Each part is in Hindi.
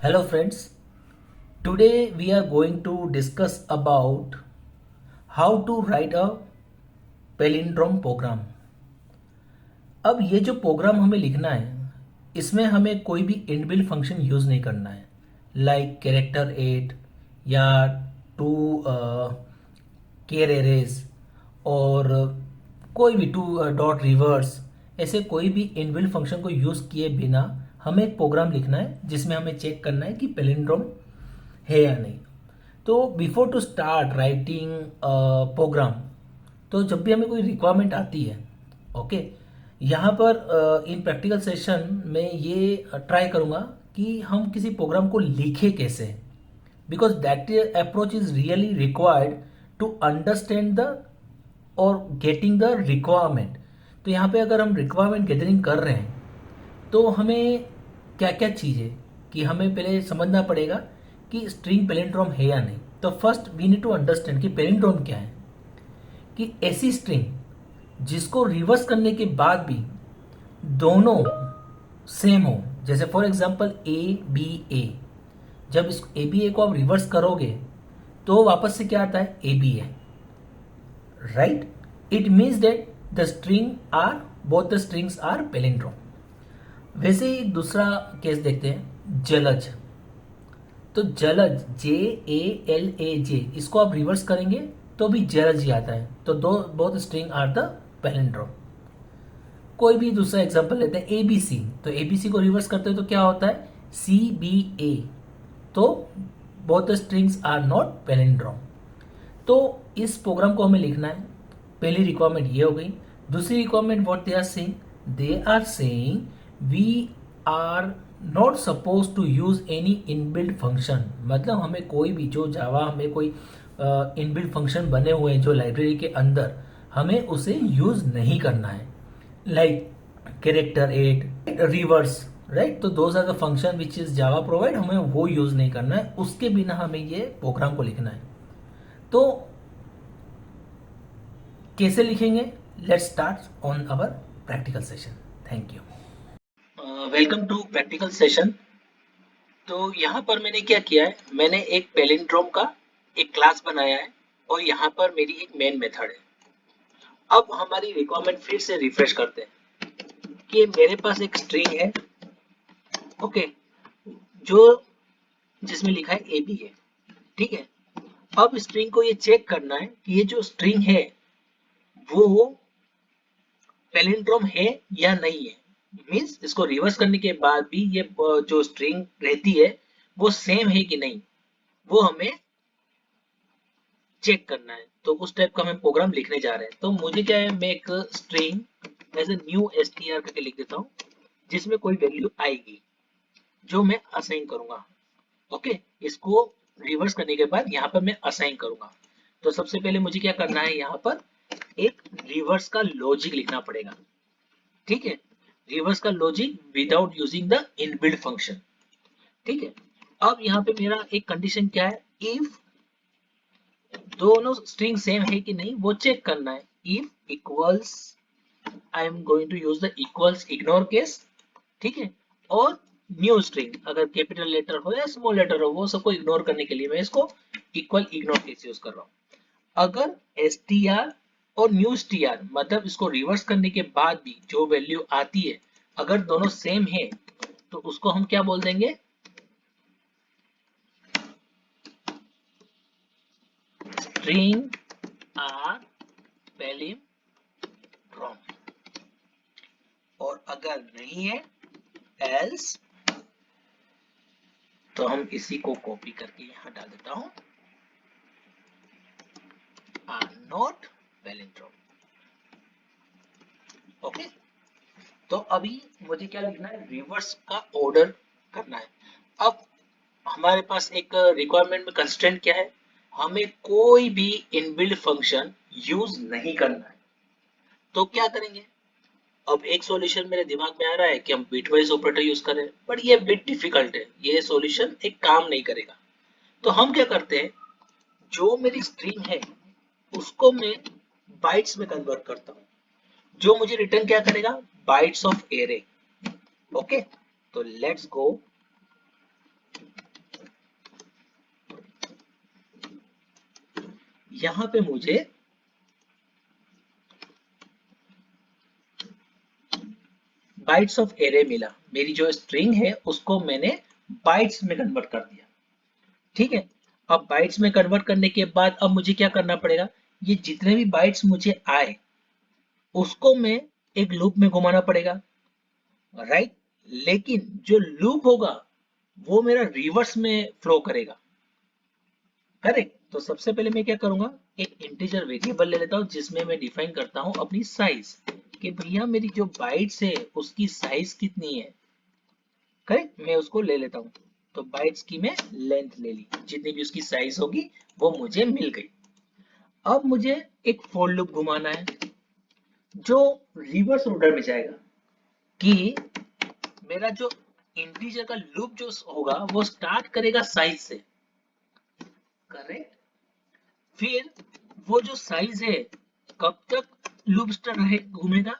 Hello friends, today we are going to discuss about how to write a palindrome program. अब ये जो प्रोग्राम हमें लिखना है इसमें हमें कोई भी इनबिल्ट फंक्शन यूज़ नहीं करना है लाइक कैरेक्टर 8 या टू केयर एरेज और कोई भी टू डॉट रिवर्स ऐसे कोई भी इनबिल्ट फंक्शन को यूज़ किए बिना हमें एक प्रोग्राम लिखना है जिसमें हमें चेक करना है कि पैलिंड्रोम है या नहीं। तो before to start writing program, तो जब भी हमें कोई रिक्वायरमेंट आती है, ओके, यहाँ पर इन प्रैक्टिकल सेशन में ये ट्राई करूँगा कि हम किसी प्रोग्राम को लिखें कैसे, because that approach is really required to understand the और गेटिंग द रिक्वायरमेंट। तो यहाँ पे अगर हम रिक्वायरमेंट गैदरिंग कर रहे हैं तो हमें क्या क्या चीज़ें कि हमें पहले समझना पड़ेगा कि स्ट्रिंग पैलिंड्रोम है या नहीं। तो first we need to understand कि पैलिंड्रोम क्या है, कि ऐसी स्ट्रिंग जिसको रिवर्स करने के बाद भी दोनों सेम हो। जैसे फॉर एग्जांपल ए जब इस ए बी ए को आप रिवर्स करोगे तो वापस से क्या आता है, A B A, right. It means that the string are both the strings are palindrome. वैसे ही दूसरा केस देखते हैं, जलज। तो जलज JALAJ इसको आप रिवर्स करेंगे तो भी जलज ही आता है। तो दो both string are the palindrome. कोई भी दूसरा एग्जांपल लेते हैं, ABC। तो ABC को रिवर्स करते हैं तो क्या होता है, CBA। तो both strings are not palindrome. तो इस प्रोग्राम को हमें लिखना है। पहली रिक्वायरमेंट ये हो गई। दूसरी requirement what they are saying we are not suppose to use any inbuilt function. मतलब हमें कोई भी जो जावा हमें कोई इनबिल्ट फंक्शन बने हुए हैं जो लाइब्रेरी के अंदर, हमें उसे यूज नहीं करना है, लाइक कैरेक्टर 8 रिवर्स, राइट। तो those are the function which is Java provide, हमें वो यूज नहीं करना है, उसके बिना हमें ये प्रोग्राम को लिखना है। तो कैसे लिखेंगे, let's start on our practical session. Thank you. Welcome to practical session. तो यहाँ पर मैंने क्या किया है, मैंने एक पैलिंड्रोम का एक क्लास बनाया है और यहाँ पर मेरी एक मेन मेथड है। अब हमारी रिक्वायरमेंट फिर से रिफ्रेश करते हैं कि मेरे पास एक स्ट्रिंग है, ओके, जो जिसमें लिखा है ए बी है, ठीक है। अब स्ट्रिंग को ये चेक करना है कि ये जो स्ट्रिंग है वो पैलिंड्रोम है या नहीं है। मीन्स इसको रिवर्स करने के बाद भी ये जो स्ट्रिंग रहती है वो सेम है कि नहीं, वो हमें चेक करना है। तो उस टाइप का हम प्रोग्राम लिखने जा रहे हैं। तो मुझे क्या है, मैं एक string as a new str करके लिख देता हूँ जिसमें कोई वैल्यू आएगी जो मैं असाइन करूंगा। ओके, इसको रिवर्स करने के बाद यहाँ पर मैं असाइन करूंगा। तो सबसे पहले मुझे क्या करना है, यहाँ पर एक रिवर्स का लॉजिक लिखना पड़ेगा, ठीक है। रिवर्स का logic without using the inbuilt function, ठीक है। अब यहाँ पे मेरा एक कंडीशन क्या है, इफ दोनों स्ट्रिंग सेम है कि नहीं वो चेक करना है। If equals, I am going to use the equals ignore case, ठीक है। और न्यू स्ट्रिंग अगर कैपिटल लेटर हो या स्मॉल लेटर हो वो सबको इग्नोर करने के लिए मैं इसको इक्वल इग्नोर केस यूज कर रहा हूँ। अगर str और न्यू str मतलब इसको रिवर्स करने के बाद भी जो वैल्यू आती है अगर दोनों सेम है तो उसको हम क्या बोल देंगे, स्ट्रिंग आर पैलिंड्रोम। और अगर नहीं है एल्स, तो हम इसी को कॉपी करके यहां डाल देता हूं, आर नॉट पैलिंड्रोम। ओके, तो अभी मुझे क्या लिखना है, रिवर्स का ऑर्डर करना है। अब हमारे पास एक रिक्वायरमेंट में कंस्ट्रेंट क्या है, हमें कोई भी इनबिल्ट फंक्शन यूज नहीं करना है। तो क्या करेंगे, अब एक सॉल्यूशन मेरे दिमाग में आ रहा है कि हम बिटवाइज ऑपरेटर यूज करें, बट ये बिट डिफिकल्ट है, ये सॉल्यूशन एक काम नहीं करेगा। तो हम क्या करते हैं, जो मेरी स्ट्रिंग है उसको मैं बाइट्स में कन्वर्ट करता हूँ, जो मुझे रिटर्न क्या करेगा, बाइट्स ऑफ एरे। ओके, तो लेट्स गो यहां पे मुझे बाइट्स ऑफ एरे मिला। मेरी जो स्ट्रिंग है उसको मैंने बाइट्स में कन्वर्ट कर दिया। ठीक है, अब बाइट्स में कन्वर्ट करने के बाद अब मुझे क्या करना पड़ेगा, ये जितने भी बाइट्स मुझे आए उसको मैं एक लूप में घुमाना पड़ेगा, राइट। लेकिन जो लूप होगा वो मेरा रिवर्स में फ्लो करेगा, करेक्ट। तो सबसे पहले मैं क्या करूंगा, एक इंटीजर वेरिएबल ले लेता हूं जिसमें मैं डिफाइन करता हूं अपनी साइज, कि भैया मेरी जो बाइट्स है उसकी साइज कितनी है, करेक्ट। मैं उसको ले लेता हूं, तो बाइट्स की मैं लेंथ ले ली, जितनी भी उसकी साइज होगी वो मुझे मिल गई। अब मुझे एक फॉर लूप घुमाना है जो रिवर्स ऑर्डर में जाएगा, कि मेरा जो इंटीजर का लूप जो होगा वो स्टार्ट करेगा साइज से, करेक्ट। फिर वो जो साइज है कब तक लूप स्टार रहे घूमेगा,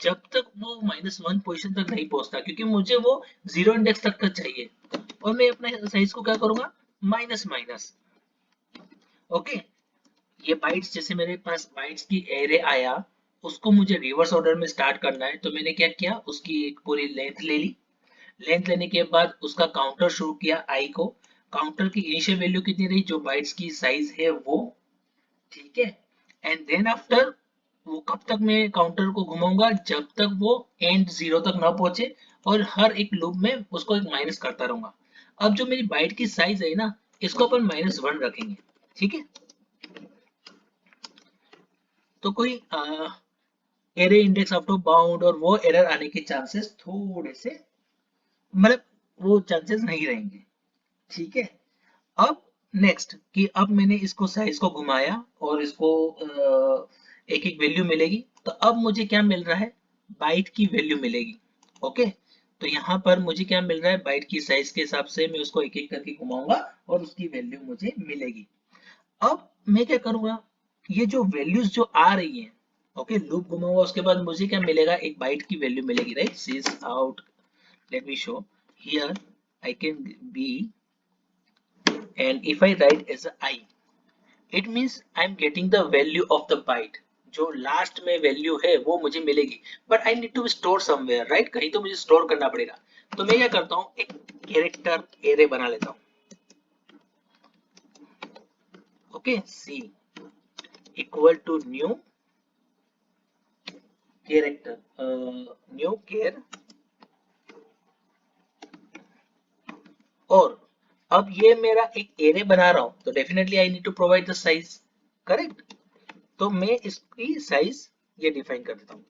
जब तक वो -1 पोजीशन तक नहीं पहुंचता, क्योंकि मुझे वो जीरो इंडेक्स तक का चाहिए। और मैं अपने साइज को क्या करूंगा, माइनस माइनस। ओके, ये बाइट्स जैसे मेरे पास बाइट्स की एरे आया, उसको मुझे रिवर्स ऑर्डर में स्टार्ट करना है, तो मैंने क्या किया, उसकी एक पूरी लेंथ ले ली। लेंथ लेने के बाद उसका काउंटर शुरू किया आई को। काउंटर की इनिशियल वैल्यू कितनी रही, जो बाइट्स की साइज है वो, ठीक है। एंड देन आफ्टर वो कब तक मैं काउंटर को घुमाऊंगा, जब तक वो एंड जीरो तक ना पहुंचे, और हर एक लूप में उसको एक माइनस करता रहूंगा। अब जो मेरी बाइट की साइज है ना, इसको अपन -1 रखेंगे, ठीक है। तो कोई एरे इंडेक्स आफ्टर बाउंड और वो एरर आने के चांसेस थोड़े से, मतलब वो चांसेस नहीं रहेंगे, ठीक है। अब नेक्स्ट कि अब मैंने इसको साइज को घुमाया और इसको एक एक वैल्यू मिलेगी, तो अब मुझे क्या मिल रहा है, बाइट की वैल्यू मिलेगी। ओके, तो यहाँ पर मुझे क्या मिल रहा है, बाइट की साइज के हिसाब से मैं उसको एक एक करके घुमाऊंगा और उसकी वैल्यू मुझे मिलेगी। अब मैं क्या करूंगा, ये जो वैल्यूज जो आ रही है, ओके, लूप घुमाऊंगा, उसके बाद मुझे क्या मिलेगा, एक बाइट की वैल्यू मिलेगी, right. Sysout, let me show here, I can be, and if I write as a I, it means I'm getting the value of the byte। जो लास्ट में वैल्यू है वो मुझे मिलेगी, but I need to store somewhere, right, कहीं तो मुझे स्टोर करना पड़ेगा। तो मैं क्या करता हूँ, एक कैरेक्टर एरे बना लेता हूँ। Okay, c equal to new character, new char, और अब ये मेरा एक एरे बना रहा हूँ, तो definitely I need to provide the size, correct. तो मैं इसकी साइज ये डिफाइन कर देता हूँ।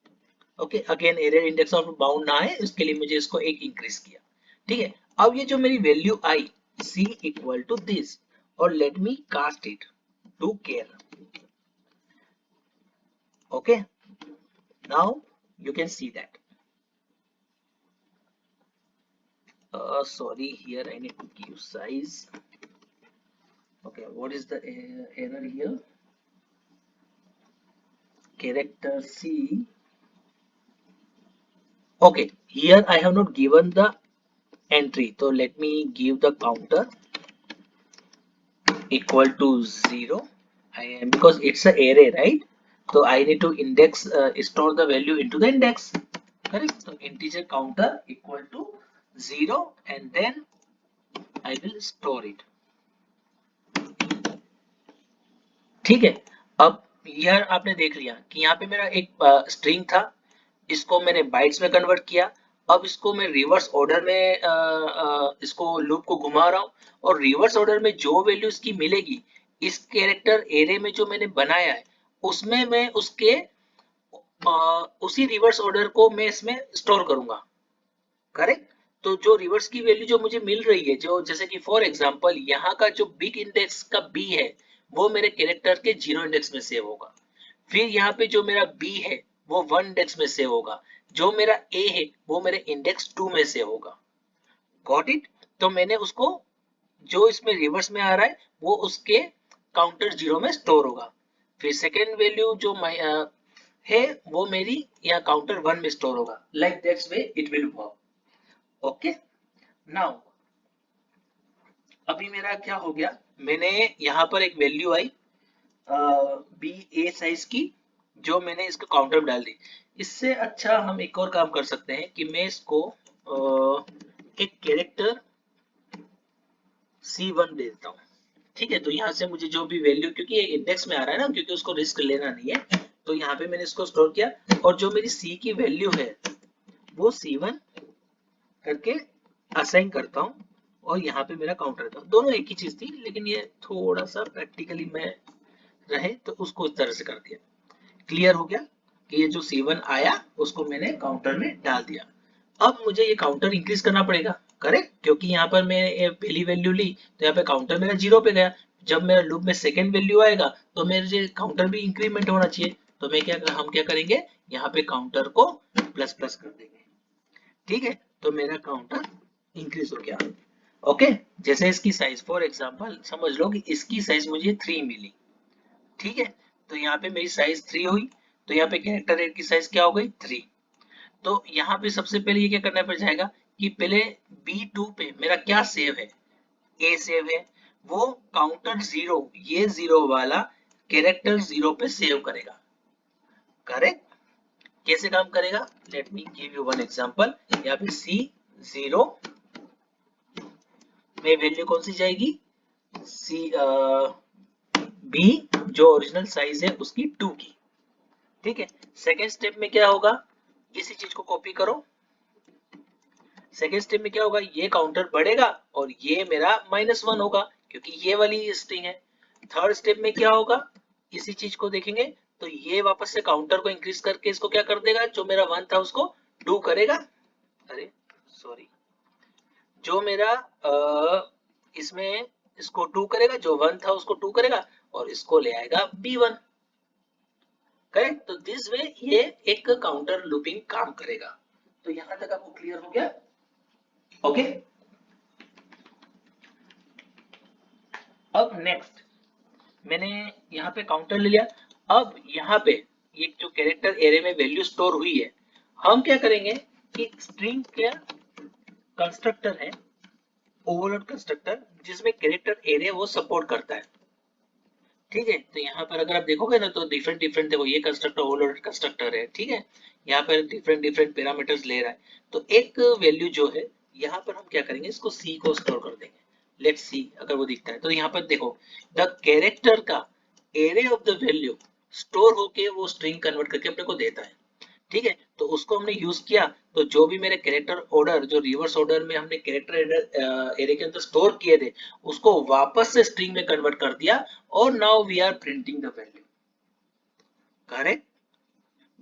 Okay, again error index of bound ना है, इसके लिए मुझे इसको एक इंक्रीज किया, ठीक है। अब ये जो मेरी वैल्यू आई, सी इक्वल टू दिस, और let me cast it to char. Okay, now you can see that, sorry, here I need to give size. Okay, what is the error here, character C. Okay, here I have not given the entry, so let me give the counter equal to 0. I am, because it's an array, right, so I need to index, store the value into the index, correct. So integer counter equal to 0, and then I will store it, ठीक है। अब यार आपने देख लिया कि यहाँ पे मेरा एक स्ट्रिंग था, इसको मैंने बाइट्स में कन्वर्ट किया। अब इसको मैं रिवर्स ऑर्डर में इसको लूप को घुमा रहा हूँ, और रिवर्स ऑर्डर में जो वैल्यू इसकी मिलेगी, इस कैरेक्टर एरे में जो मैंने बनाया है उसमें मैं उसके उसी रिवर्स ऑर्डर को मैं इसमें स्टोर करूंगा, करेक्ट। तो जो रिवर्स की वैल्यू जो मुझे मिल रही है, जो जैसे कि फॉर एग्जांपल यहाँ का जो बिग इंडेक्स का बी है वो मेरे कैरेक्टर के जीरो इंडेक्स में सेव होगा। फिर यहाँ पे जो मेरा बी है वो 1 इंडेक्स में सेव होगा, जो मेरा ए है वो मेरे इंडेक्स 2 में सेव होगा, गॉट इट। तो मैंने उसको, जो इसमें रिवर्स में आ रहा है वो उसके काउंटर जीरो में स्टोर होगा। फिर सेकेंड वैल्यू जो है वो मेरी यहाँ काउंटर 1 में स्टोर होगा, like that's way it will work. Okay, now अभी मेरा क्या हो गया, मैंने यहाँ पर एक वैल्यू आई, बी ए साइज की, जो मैंने इसको काउंटर में डाल दी। इससे अच्छा हम एक और काम कर सकते हैं कि मैं इसको एक कैरेक्टर C1 दे देता हूँ। ठीक है, तो यहाँ से मुझे जो भी वैल्यू, क्योंकि ये इंडेक्स में आ रहा है ना, क्योंकि उसको रिस्क लेना नहीं है, तो यहाँ पे मैंने इसको स्टोर किया, और जो मेरी C की वैल्यू है वो C1 करके असाइन करता हूँ, और यहाँ पे मेरा काउंटर था। दोनों एक ही चीज थी, लेकिन ये थोड़ा सा प्रैक्टिकली मैं रहे तो उसको इस तरह से कर दिया। क्लियर हो गया कि ये जो C1 आया उसको मैंने काउंटर में डाल दिया। अब मुझे ये काउंटर इंक्रीज करना पड़ेगा, करेक्ट, क्योंकि यहाँ पर मैं पहली वैल्यू ली तो यहाँ पे काउंटर मेरा 0 पे गया। जब मेरा लूप में सेकंड वैल्यू आएगा तो मेरे काउंटर भी इंक्रीमेंट होना चाहिए, तो हम क्या करेंगे, यहाँ पे काउंटर को प्लस प्लस कर देंगे। ठीक है, तो मेरा काउंटर इंक्रीज हो गया। ओके, जैसे इसकी साइज, फॉर एग्जांपल समझ लो कि इसकी साइज मुझे 3 मिली। ठीक है, तो यहाँ पे मेरी साइज 3 हुई, तो यहाँ पे कैरेक्टर एड की साइज क्या हो गई, 3। तो यहाँ पे सबसे पहले ये क्या करना पड़ जाएगा कि पहले B2 पे मेरा क्या सेव है, A सेव है, वो काउंटर 0, ये 0 वाला कैरेक्टर 0 पे सेव करेगा। करेक्ट, कैसे काम करेगा, let me give you one example. यहाँ पे C0 में वैल्यू कौन सी जाएगी, सी बी, जो ओरिजिनल साइज है उसकी 2 की। ठीक है, सेकेंड स्टेप में क्या होगा, इसी चीज को कॉपी करो। सेकेंड स्टेप में क्या होगा, ये काउंटर बढ़ेगा और ये मेरा -1 होगा, क्योंकि ये वाली स्ट्रिंग है। थर्ड स्टेप में क्या होगा, इसी चीज को देखेंगे, तो ये वापस से काउंटर को इंक्रीज करके इसको क्या कर देगा, जो मेरा 1 था उसको 2 करेगा। अरे सॉरी, जो मेरा इसमें इसको 2 करेगा, जो 1 था उसको 2 करेगा, और इसको ले आएगा B1। करेक्ट, तो दिस वे ये एक काउंटर लूपिंग काम करेगा। तो यहां तक आपको क्लियर हो गया। ओके, अब नेक्स्ट मैंने यहाँ पे काउंटर ले लिया। अब यहाँ पे ये जो कैरेक्टर एरे में वैल्यू स्टोर हुई है, हम क्या करेंगे कि स्ट्रिंग का कंस्ट्रक्टर है, ओवरलोड कंस्ट्रक्टर, जिसमें कैरेक्टर एरे वो सपोर्ट करता है। ठीक है, तो यहाँ पर अगर आप देखोगे ना तो डिफरेंट डिफरेंट, देखो ये कंस्ट्रक्टर ओवरलोडेड कंस्ट्रक्टर है। ठीक है, यहाँ पर डिफरेंट डिफरेंट पैरामीटर्स ले रहा है, तो एक वैल्यू जो है यहाँ पर हम क्या करेंगे, इसको सी को स्टोर कर देंगे। लेट्स सी, अगर वो दिखता है तो यहाँ पर देखो, द कैरेक्टर का array of the value store होके वो स्ट्रिंग कन्वर्ट करके अपने को देता है। ठीक है, तो उसको हमने यूज किया, तो जो भी मेरे कैरेक्टर ऑर्डर, जो रिवर्स ऑर्डर में हमने कैरेक्टर एरे के अंदर स्टोर किए थे, उसको वापस से स्ट्रिंग में कन्वर्ट कर दिया, और now we are printing the value. Correct,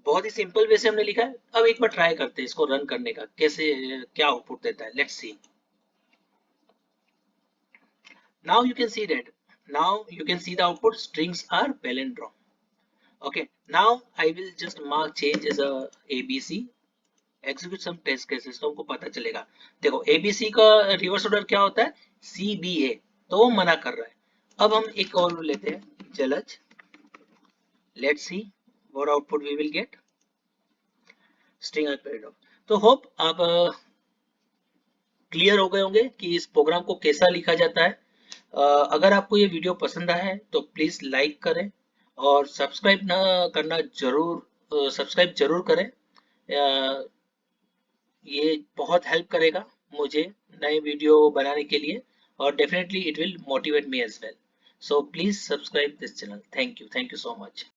बहुत ही सिंपल वे से हमने लिखा है। अब एक बार ट्राई करते हैं इसको रन करने का, कैसे क्या आउटपुट देता है, let's see. Now you can see that, now you can see the output, strings are palindrome. Okay, now I will just mark change as a ABC, execute some test cases, तो हमको पता चलेगा। देखो एबीसी का रिवर्स ऑर्डर क्या होता है, CBA, तो वो मना कर रहा है। अब हम एक और लेते हैं, Jalaj, let's see what output we will get, string paradox. तो होप आप क्लियर हो गए होंगे कि इस प्रोग्राम को कैसा लिखा जाता है। अगर आपको ये वीडियो पसंद आया है तो प्लीज लाइक करें, और सब्सक्राइब ना करना जरूर, सब्सक्राइब जरूर करें। ये बहुत हेल्प करेगा मुझे नए वीडियो बनाने के लिए, और definitely it will motivate me as well. So please subscribe this channel. Thank you so much.